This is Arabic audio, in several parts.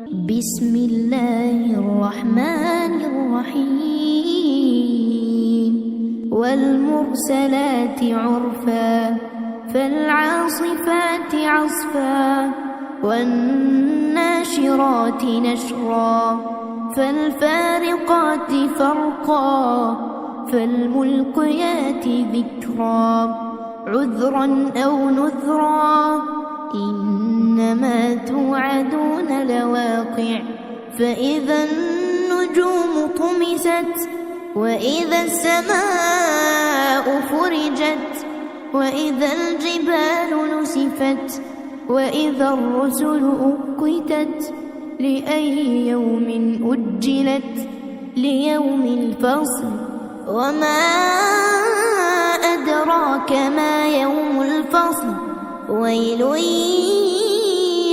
بسم الله الرحمن الرحيم والمرسلات عرفا فالعاصفات عصفا والناشرات نشرا فالفارقات فرقا فالملقيات ذكرا عذرا أو نذرا إنما توعدون لواقع فإذا النجوم طمست وإذا السماء فرجت وإذا الجبال نسفت وإذا الرسل أقتت لأي يوم أجلت ليوم الفصل وما أدراك ما يوم الفصل ويل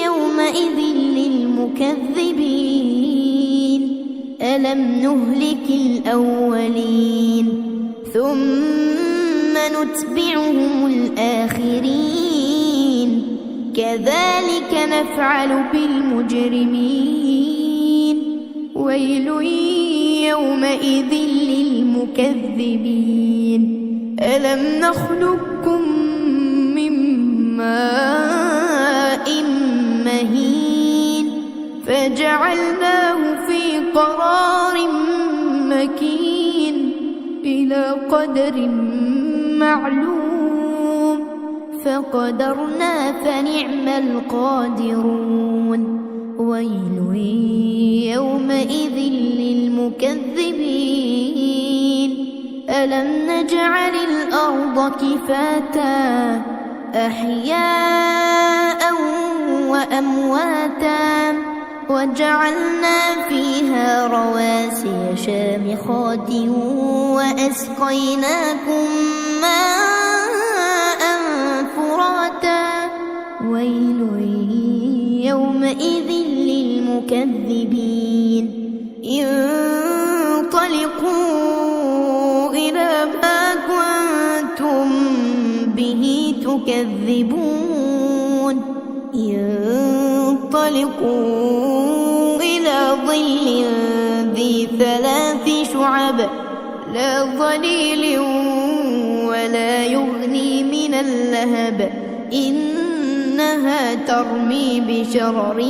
يومئذ للمكذبين ألم نهلك الأولين ثم نتبعهم الآخرين كذلك نفعل بالمجرمين ويل يومئذ للمكذبين ألم نخلقكم ماء مهين فجعلناه في قرار مكين إلى قدر معلوم فقدرنا فنعم القادرون ويل يومئذ للمكذبين ألم نجعل الأرض كفاتا أحياء وأمواتا وجعلنا فيها رواسي شامخات وأسقيناكم ماء فراتا ويل يومئذ للمكذبين انطلقوا إلى ما كنتم به تكذبون انطلقوا إلى ظل ذي ثلاث شعب لا ظليل ولا يغني من اللهب إنها ترمي بشرر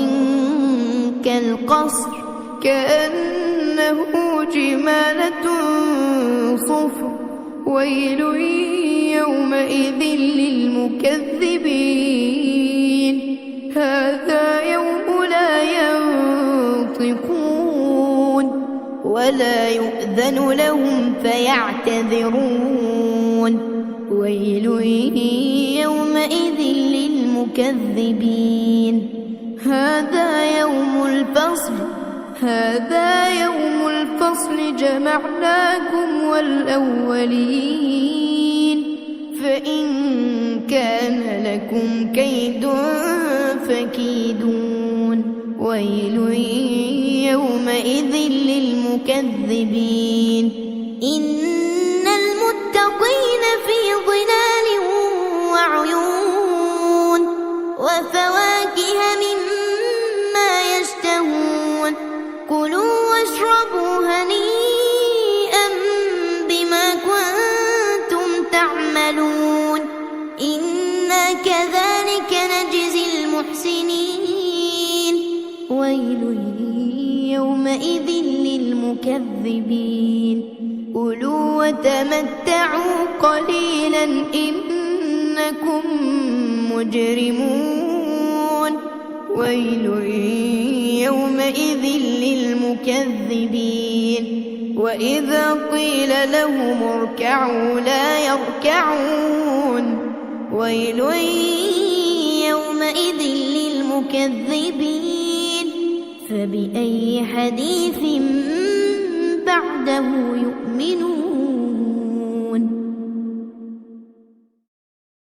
كالقصر كأنه جمالة صفر ويل يومئذ للمكذبين هذا يوم لا ينطقون ولا يؤذن لهم فيعتذرون ويل يومئذ للمكذبين هذا يوم الفصل جمعناكم والأولين فإن كان لكم كيد فكيدون ويل يومئذ للمكذبين إن المتقين في ظلال وعيون وفواكه مما يشتهون كلوا واشربوا هنيئا بما كنتم تعملون إنا كذلك نجزي المحسنين ويل يومئذ للمكذبين كلوا وتمتعوا قليلا إنكم مجرمون ويل يومئذ للمكذبين وإذا قيل لهم اركعوا لا يركعون ويل يومئذ للمكذبين فبأي حديث بعده يؤمنون